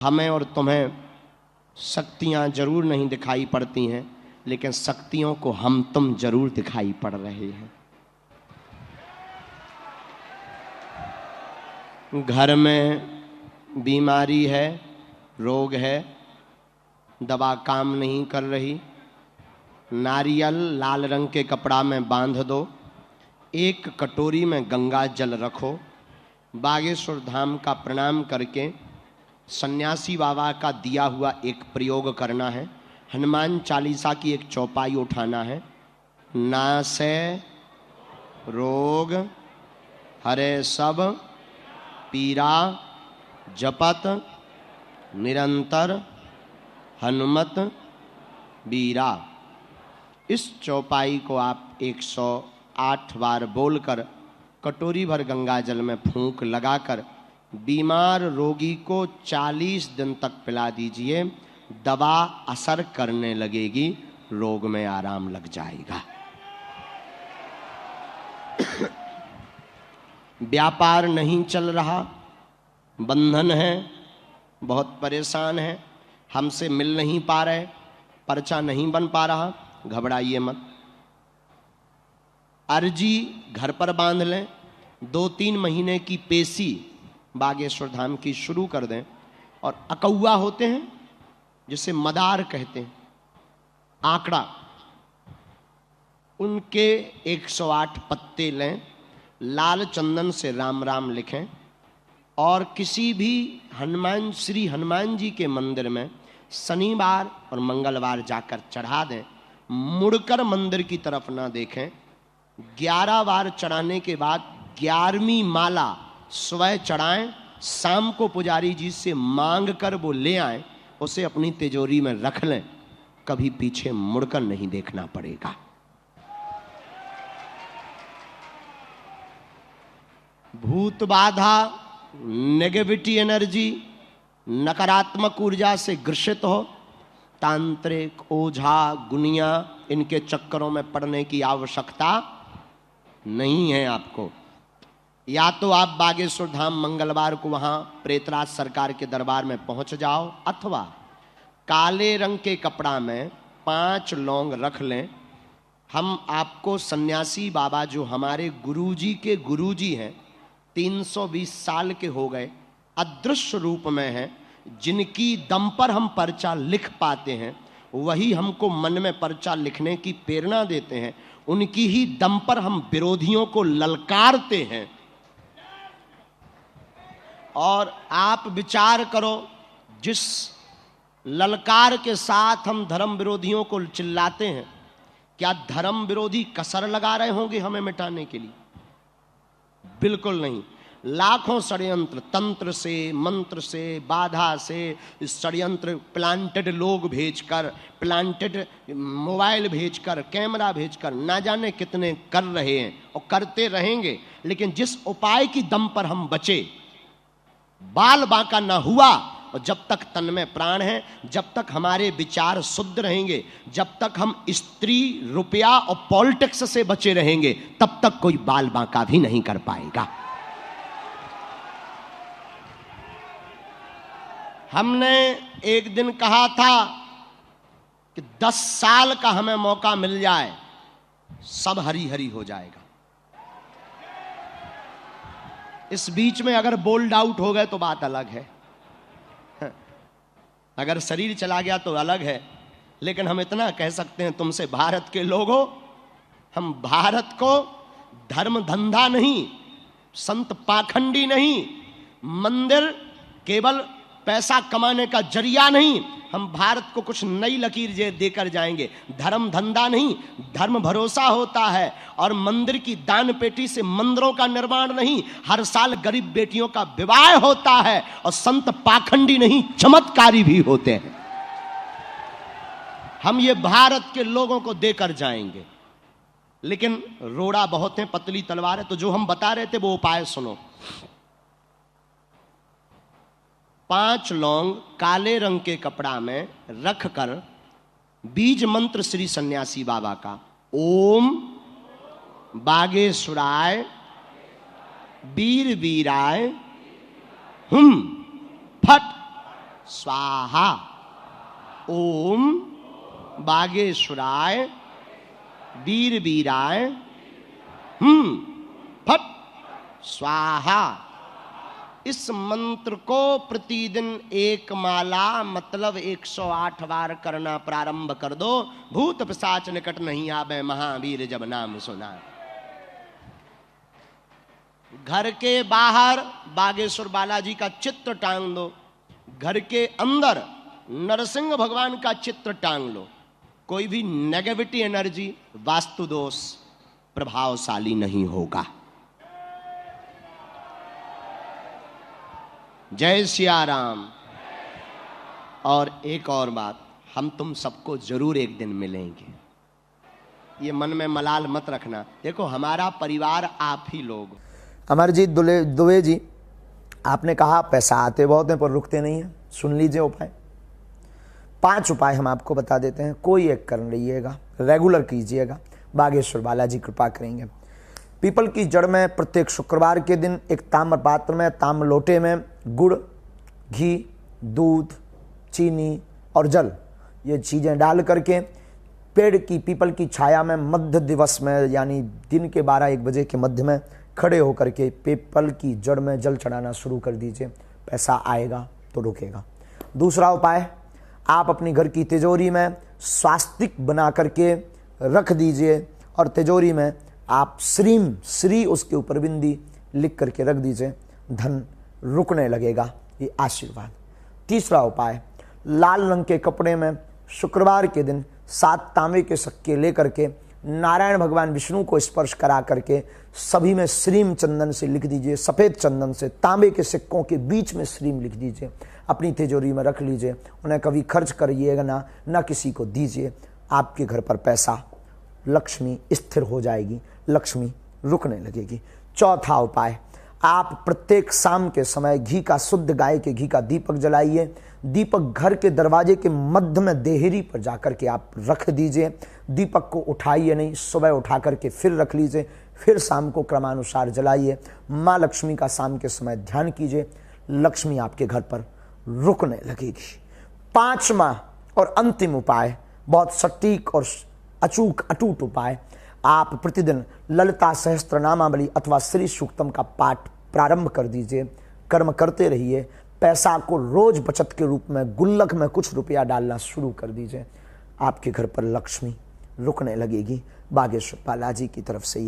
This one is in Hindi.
हमें और तुम्हें शक्तियां जरूर नहीं दिखाई पड़ती हैं, लेकिन शक्तियों को हम तुम जरूर दिखाई पड़ रहे हैं। घर में बीमारी है, रोग है, दवा काम नहीं कर रही, नारियल लाल रंग के कपड़ा में बांध दो, एक कटोरी में गंगा जल रखो, बागेश्वर धाम का प्रणाम करके सन्यासी बाबा का दिया हुआ एक प्रयोग करना है। हनुमान चालीसा की एक चौपाई उठाना है। नासे रोग हरे सब पीरा जपत निरंतर हनुमत बीरा। इस चौपाई को आप 108 बार बोलकर कटोरी भर गंगा जल में फूंक लगाकर बीमार रोगी को 40 दिन तक पिला दीजिए। दवा असर करने लगेगी, रोग में आराम लग जाएगा। व्यापार नहीं चल रहा, बंधन है, बहुत परेशान है, हमसे मिल नहीं पा रहे, पर्चा नहीं बन पा रहा, घबराइए मत। अर्जी घर पर बांध लें, 2-3 महीने की पेशी बागेश्वर धाम की शुरू कर दें। और अकौआ होते हैं जिसे मदार कहते हैं, आंकड़ा, उनके 108 पत्ते लें, लाल चंदन से राम राम लिखें और किसी भी श्री हनुमान जी के मंदिर में शनिवार और मंगलवार जाकर चढ़ा दें। मुड़कर मंदिर की तरफ ना देखें। 11 बार चढ़ाने के बाद 11वीं माला स्वयं चढ़ाएं। शाम को पुजारी जी से मांग कर वो ले आए, उसे अपनी तिजोरी में रख लें, कभी पीछे मुड़कर नहीं देखना पड़ेगा। भूत बाधा, नेगेटिविटी एनर्जी, नकारात्मक ऊर्जा से ग्रसित हो, तांत्रिक, ओझा, गुनिया, इनके चक्करों में पड़ने की आवश्यकता नहीं है आपको। या तो आप बागेश्वर धाम मंगलवार को वहां प्रेतराज सरकार के दरबार में पहुंच जाओ, अथवा काले रंग के कपड़ा में 5 लौंग रख लें। हम आपको सन्यासी बाबा, जो हमारे गुरुजी के गुरुजी हैं, 320 साल के हो गए, अदृश्य रूप में हैं, जिनकी दम पर हम पर्चा लिख पाते हैं, वही हमको मन में पर्चा लिखने की प्रेरणा देते हैं, उनकी ही दम पर हम विरोधियों को ललकारते हैं। और आप विचार करो, जिस ललकार के साथ हम धर्म विरोधियों को चिल्लाते हैं, क्या धर्म विरोधी कसर लगा रहे होंगे हमें मिटाने के लिए? बिल्कुल नहीं। लाखों षड्यंत्र, तंत्र से, मंत्र से, बाधा से, षड्यंत्र प्लांटेड लोग भेजकर, प्लांटेड मोबाइल भेजकर, कैमरा भेजकर, ना जाने कितने कर रहे हैं और करते रहेंगे। लेकिन जिस उपाय की दम पर हम बचे, बाल बांका ना हुआ, और जब तक तन में प्राण है, जब तक हमारे विचार शुद्ध रहेंगे, जब तक हम स्त्री, रुपया और पॉलिटिक्स से बचे रहेंगे, तब तक कोई बाल बांका भी नहीं कर पाएगा। हमने एक दिन कहा था कि 10 साल का हमें मौका मिल जाए, सब हरी हरी हो जाएगा। इस बीच में अगर बोल्ड आउट हो गए तो बात अलग है, अगर शरीर चला गया तो अलग है। लेकिन हम इतना कह सकते हैं तुमसे, भारत के लोगों, हम भारत को धर्म धंधा नहीं, संत पाखंडी नहीं, मंदिर केवल पैसा कमाने का जरिया नहीं, हम भारत को कुछ नई लकीर देकर जाएंगे। धर्म धंधा नहीं, धर्म भरोसा होता है। और मंदिर की दान पेटी से मंदिरों का निर्माण नहीं, हर साल गरीब बेटियों का विवाह होता है। और संत पाखंडी नहीं, चमत्कारी भी होते हैं। हम ये भारत के लोगों को देकर जाएंगे। लेकिन रोड़ा बहुत है, पतली तलवार है। तो जो हम बता रहे थे वो उपाय सुनो। 5 लौंग काले रंग के कपड़ा में रखकर बीज मंत्र श्री सन्यासी बाबा का, ओम बागेश्वराय वीर वीराय हुम फट स्वाहा। ओम बागेश्वराय वीर वीराय फट स्वाहा। इस मंत्र को प्रतिदिन एक माला मतलब 108 बार करना प्रारंभ कर दो। भूत पिशाच निकट नहीं आवे, महावीर जब नाम सुना। घर के बाहर बागेश्वर बालाजी का चित्र टांग दो, घर के अंदर नरसिंह भगवान का चित्र टांग लो। कोई भी नेगेटिविटी एनर्जी, वास्तु दोष प्रभावशाली नहीं होगा। जय सिया राम। और एक और बात, हम तुम सबको जरूर एक दिन मिलेंगे, ये मन में मलाल मत रखना। देखो हमारा परिवार आप ही लोग। अमरजीत दुबे जी, आपने कहा पैसा आते बहुत हैं पर रुकते नहीं हैं। सुन लीजिए उपाय, 5 उपाय हम आपको बता देते हैं, कोई एक कर रहिएगा, रेगुलर कीजिएगा, बागेश्वर बालाजी कृपा करेंगे। पीपल की जड़ में प्रत्येक शुक्रवार के दिन एक ताम्र पात्र में, ताम्र लोटे में गुड़, घी, दूध, चीनी और जल, ये चीज़ें डाल करके पेड़ की, पीपल की छाया में मध्य दिवस में यानी दिन के 12-1 बजे के मध्य में खड़े होकर के पीपल की जड़ में जल चढ़ाना शुरू कर दीजिए। पैसा आएगा तो रुकेगा। दूसरा उपाय, आप अपनी घर की तिजोरी में स्वास्तिक बना करके रख दीजिए और तिजोरी में आप श्रीम, श्री उसके ऊपर बिंदी लिख करके रख दीजिए, धन रुकने लगेगा, ये आशीर्वाद। तीसरा उपाय, लाल रंग के कपड़े में शुक्रवार के दिन 7 तांबे के सिक्के लेकर के नारायण भगवान विष्णु को स्पर्श करा करके सभी में श्रीम चंदन से लिख दीजिए, सफ़ेद चंदन से तांबे के सिक्कों के बीच में श्रीम लिख दीजिए, अपनी तिजोरी में रख लीजिए। उन्हें कभी खर्च करिएगा ना किसी को दीजिए। आपके घर पर पैसा, लक्ष्मी स्थिर हो जाएगी, लक्ष्मी रुकने लगेगी। चौथा उपाय, आप प्रत्येक शाम के समय घी का, शुद्ध गाय के घी का दीपक जलाइए। दीपक घर के दरवाजे के मध्य में देहरी पर जाकर के आप रख दीजिए। दीपक को उठाइए नहीं, सुबह उठा करके फिर रख लीजिए, फिर शाम को क्रमानुसार जलाइए। माँ लक्ष्मी का शाम के समय ध्यान कीजिए, लक्ष्मी आपके घर पर रुकने लगेगी। 5वां और अंतिम उपाय, बहुत सटीक और अचूक अटूट उपाय, आप प्रतिदिन ललिता सहस्त्रनामावली अथवा श्री सूक्तम का पाठ प्रारंभ कर दीजिए, कर्म करते रहिए। पैसा को रोज बचत के रूप में गुल्लक में कुछ रुपया डालना शुरू कर दीजिए, आपके घर पर लक्ष्मी रुकने लगेगी। बागेश्वर बालाजी की तरफ से